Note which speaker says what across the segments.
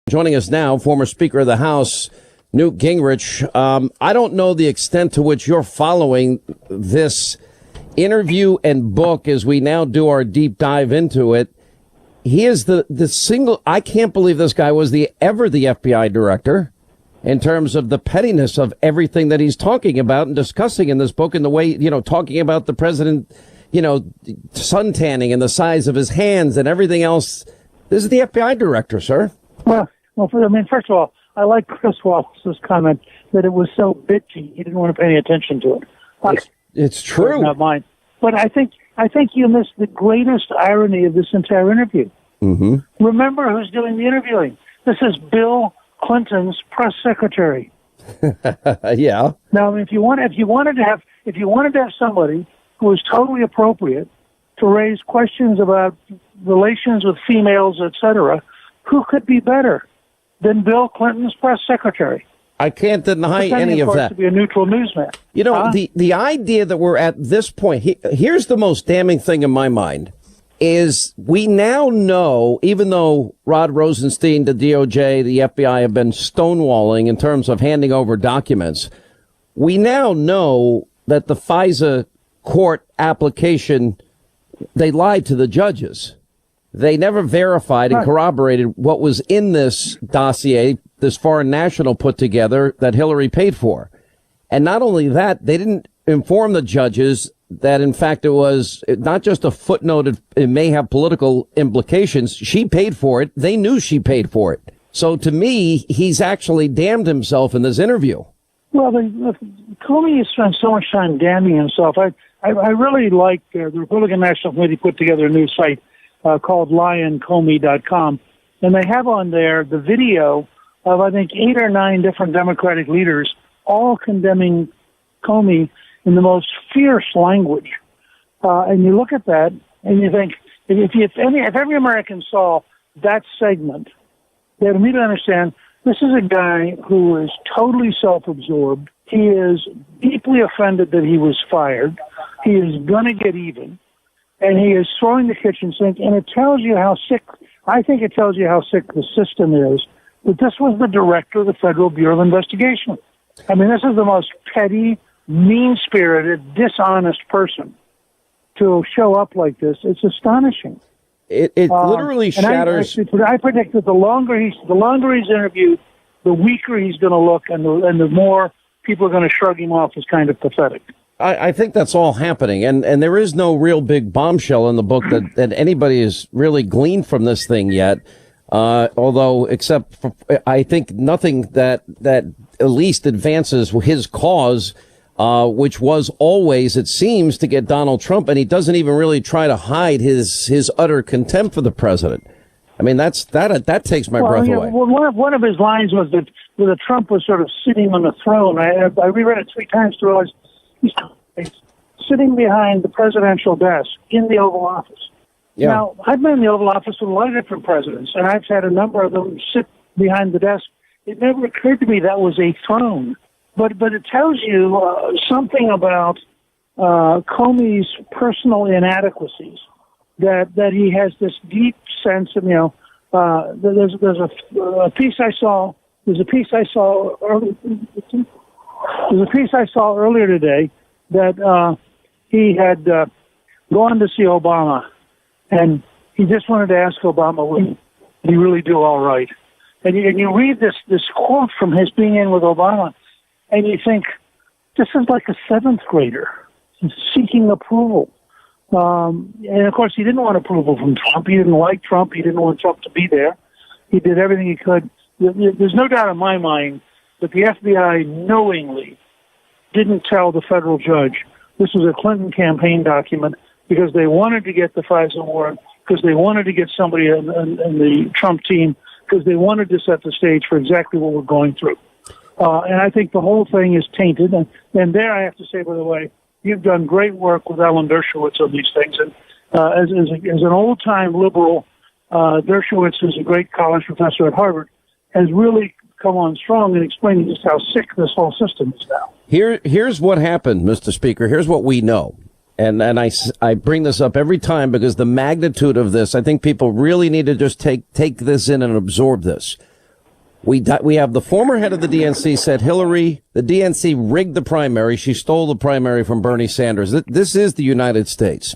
Speaker 1: Joining us now, former Speaker of the House, Newt Gingrich. I don't know the extent to which you're following this interview and book as we now do our deep dive into it. He is the single. I can't believe this guy was ever the FBI director in terms of the pettiness of everything that he's talking about and discussing in this book, and the way, talking about the president, suntanning and the size of his hands and everything else. This is the FBI director, sir.
Speaker 2: Well, first of all, I like Chris Wallace's comment that it was so bitchy he didn't want to pay any attention to it.
Speaker 1: It's true.
Speaker 2: Not mine. But I think you missed the greatest irony of this entire interview.
Speaker 1: Mm-hmm.
Speaker 2: Remember who's doing the interviewing? This is Bill Clinton's press secretary.
Speaker 1: Yeah.
Speaker 2: Now, if you wanted to have somebody who was totally appropriate to raise questions about relations with females, etc., who could be better than Bill Clinton's press secretary?
Speaker 1: I can't deny any of that.
Speaker 2: To be a neutral newsman.
Speaker 1: The idea that we're at this point, here's the most damning thing in my mind, is we now know, even though Rod Rosenstein, the DOJ, the FBI have been stonewalling in terms of handing over documents, we now know that the FISA court application, they lied to the judges. They never verified and corroborated what was in this dossier, this foreign national put together that Hillary paid for. And not only that, they didn't inform the judges that, in fact, it was not just a footnote. It may have political implications. She paid for it. They knew she paid for it. So to me, he's actually damned himself in this interview.
Speaker 2: Well, Comey has spent so much time damning himself. I really like the Republican National Committee put together a new site called lioncomey.com, and they have on there the video of, I think, 8 or 9 different Democratic leaders all condemning Comey in the most fierce language. And you look at that and you think, if every American saw that segment, they'd immediately understand this is a guy who is totally self-absorbed. He is deeply offended that he was fired. He is going to get even. And he is throwing the kitchen sink, and it tells you how sick, I think it tells you how sick the system is, that this was the director of the Federal Bureau of Investigation. I mean, this is the most petty, mean-spirited, dishonest person to show up like this. It's astonishing.
Speaker 1: It literally shatters.
Speaker 2: I predict that the longer he's interviewed, the weaker he's going to look, and the more people are going to shrug him off as kind of pathetic.
Speaker 1: I think that's all happening, and there is no real big bombshell in the book that anybody has really gleaned from this thing yet, although except for, I think nothing that at least advances his cause, which was always, it seems, to get Donald Trump, and he doesn't even really try to hide his utter contempt for the president. I mean, that takes my breath away.
Speaker 2: Well, one of his lines was that Trump was sort of sitting on the throne. I reread it 3 times to realize he's sitting behind the presidential desk in the Oval Office. Yeah. Now, I've been in the Oval Office with a lot of different presidents, and I've had a number of them sit behind the desk. It never occurred to me that was a throne. But it tells you something about Comey's personal inadequacies, that he has this deep sense of, there's a piece I saw earlier today that he had gone to see Obama, and he just wanted to ask Obama, would he really do all right? And you read this quote from his being in with Obama, and you think, this is like a 7th grader seeking approval. And of course, he didn't want approval from Trump. He didn't like Trump. He didn't want Trump to be there. He did everything he could. There's no doubt in my mind that the FBI knowingly didn't tell the federal judge this was a Clinton campaign document because they wanted to get the FISA warrant, because they wanted to get somebody in the Trump team, because they wanted to set the stage for exactly what we're going through. And I think the whole thing is tainted. And there, I have to say, by the way, you've done great work with Alan Dershowitz on these things. And as an old-time liberal, Dershowitz, who's a great college professor at Harvard, has really come on strong in explaining just how sick this whole system is now.
Speaker 1: Here's what happened, Mr. Speaker. Here's what we know. And I bring this up every time because the magnitude of this, I think people really need to just take this in and absorb this. We have the former head of the DNC said the DNC rigged the primary. She stole the primary from Bernie Sanders. This is the United States.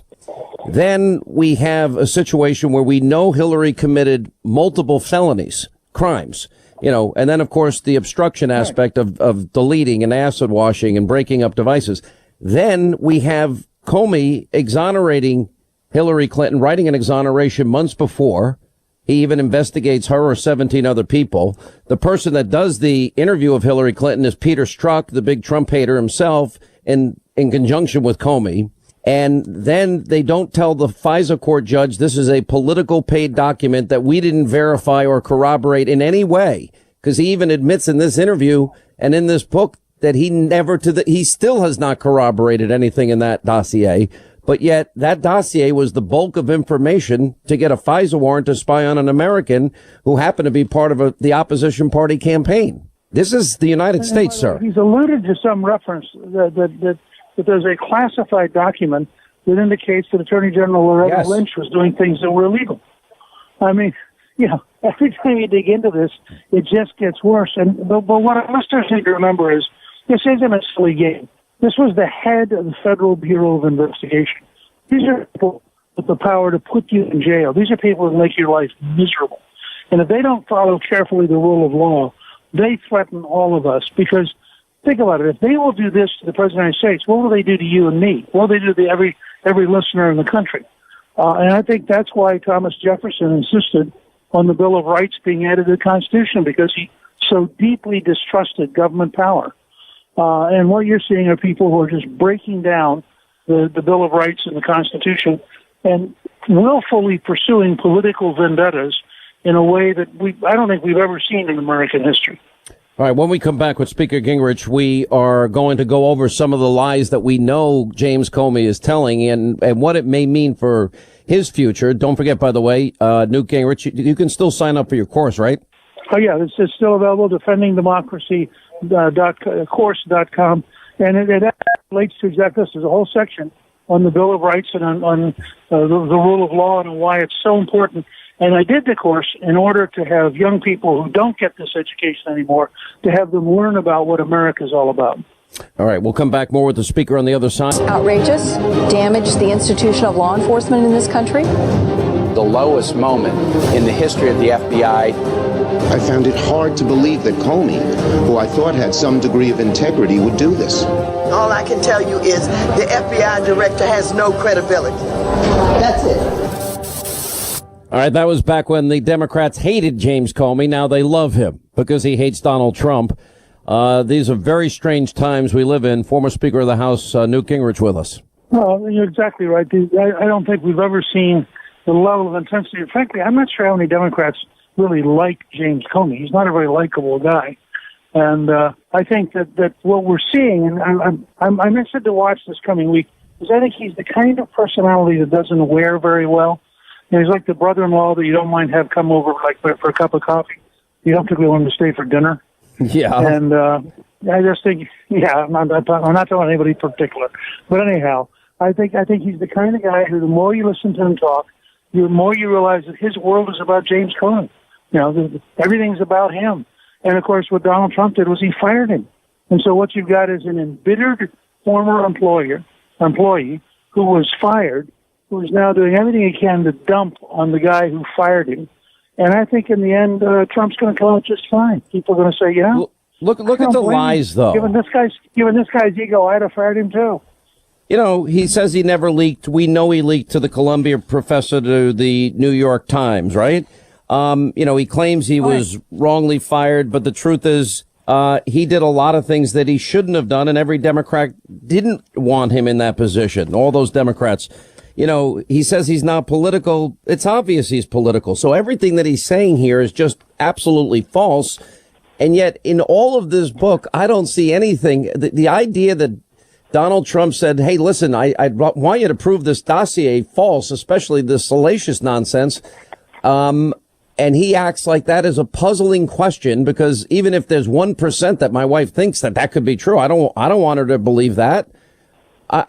Speaker 1: Then we have a situation where we know Hillary committed multiple felonies, crimes, and then, of course, the obstruction aspect of deleting and acid washing and breaking up devices. Then we have Comey exonerating Hillary Clinton, writing an exoneration months before. He even investigates her or 17 other people. The person that does the interview of Hillary Clinton is Peter Strzok, the big Trump hater himself, in conjunction with Comey. And then they don't tell the FISA court judge this is a political paid document that we didn't verify or corroborate in any way, because he even admits in this interview and in this book that he still has not corroborated anything in that dossier. But yet that dossier was the bulk of information to get a FISA warrant to spy on an American who happened to be part of the opposition party campaign. This is the United States, sir.
Speaker 2: He's alluded to some reference that there's a classified document that indicates that Attorney General Loretta Lynch was doing things that were illegal. I mean, every time you dig into this, it just gets worse. But what our listeners need to remember is this isn't a silly game. This was the head of the Federal Bureau of Investigation. These are people with the power to put you in jail. These are people that make your life miserable. And if they don't follow carefully the rule of law, they threaten all of us. Because think about it. If they will do this to the President of the United States, what will they do to you and me? What will they do to every listener in the country? And I think that's why Thomas Jefferson insisted on the Bill of Rights being added to the Constitution, because he so deeply distrusted government power. And what you're seeing are people who are just breaking down the Bill of Rights and the Constitution and willfully pursuing political vendettas in a way that I don't think we've ever seen in American history.
Speaker 1: All right, when we come back with Speaker Gingrich, we are going to go over some of the lies that we know James Comey is telling and what it may mean for his future. Don't forget, by the way, Newt Gingrich, you can still sign up for your course, right?
Speaker 2: Oh, yeah, it's still available, defendingdemocracy.course.com. And it relates to exactly this. There's a whole section on the Bill of Rights and on the rule of law and why it's so important. And I did the course in order to have young people who don't get this education anymore, to have them learn about what America is all about.
Speaker 1: All right, we'll come back more with the speaker on the other side.
Speaker 3: Outrageous, damage the institution of law enforcement in this country.
Speaker 4: The lowest moment in the history of the FBI.
Speaker 5: I found it hard to believe that Comey, who I thought had some degree of integrity, would do this.
Speaker 6: All I can tell you is the FBI director has no credibility. That's it.
Speaker 1: All right, that was back when the Democrats hated James Comey. Now they love him because he hates Donald Trump. These are very strange times we live in. Former Speaker of the House, Newt Gingrich, with us.
Speaker 2: Well, you're exactly right. I don't think we've ever seen the level of intensity. Frankly, I'm not sure how many Democrats really like James Comey. He's not a very likable guy. And I think that what we're seeing, and I'm interested to watch this coming week, is I think he's the kind of personality that doesn't wear very well. He's like the brother-in-law that you don't mind have come over like for a cup of coffee. You don't particularly want him to stay for dinner.
Speaker 1: Yeah.
Speaker 2: And I just think, I'm not telling anybody particular. But anyhow, I think he's the kind of guy who the more you listen to him talk, the more you realize that his world is about James Comey. Everything's about him. And, of course, what Donald Trump did was he fired him. And so what you've got is an embittered former employee who was fired, who is now doing everything he can to dump on the guy who fired him. And I think in the end, Trump's going to come out just fine. People are going to say,
Speaker 1: look at the lies, though.
Speaker 2: Given this guy's ego, I'd have fired him too.
Speaker 1: He says he never leaked. We know he leaked to the Columbia professor to the New York Times, right? He claims he was wrongly fired, but the truth is, he did a lot of things that he shouldn't have done, and every Democrat didn't want him in that position. All those Democrats. He says he's not political. It's obvious he's political. So everything that he's saying here is just absolutely false. And yet in all of this book, I don't see anything. The idea that Donald Trump said, hey, listen, I want you to prove this dossier false, especially this salacious nonsense. And he acts like that is a puzzling question, because even if there's 1% that my wife thinks that could be true, I don't want her to believe that.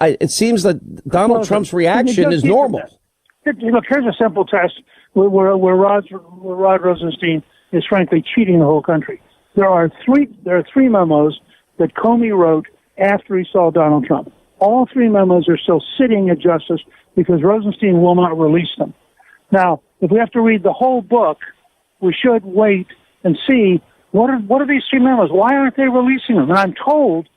Speaker 1: It seems that Donald Trump's reaction is normal.
Speaker 2: Look, here's a simple test where Rod Rosenstein is frankly cheating the whole country. There are three memos that Comey wrote after he saw Donald Trump. All three memos are still sitting at Justice because Rosenstein will not release them. Now, if we have to read the whole book, we should wait and see what are these three memos? Why aren't they releasing them? And I'm told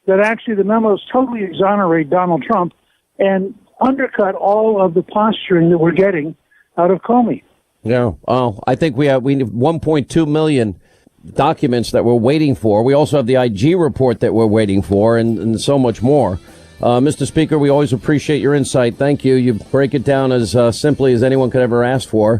Speaker 2: that actually the memos totally exonerate Donald Trump and undercut all of the posturing that we're getting out of Comey.
Speaker 1: Yeah. I think we need 1.2 million documents that we're waiting for. We also have the IG report that we're waiting for and so much more. Mr. Speaker, we always appreciate your insight. Thank you. You break it down as simply as anyone could ever ask for.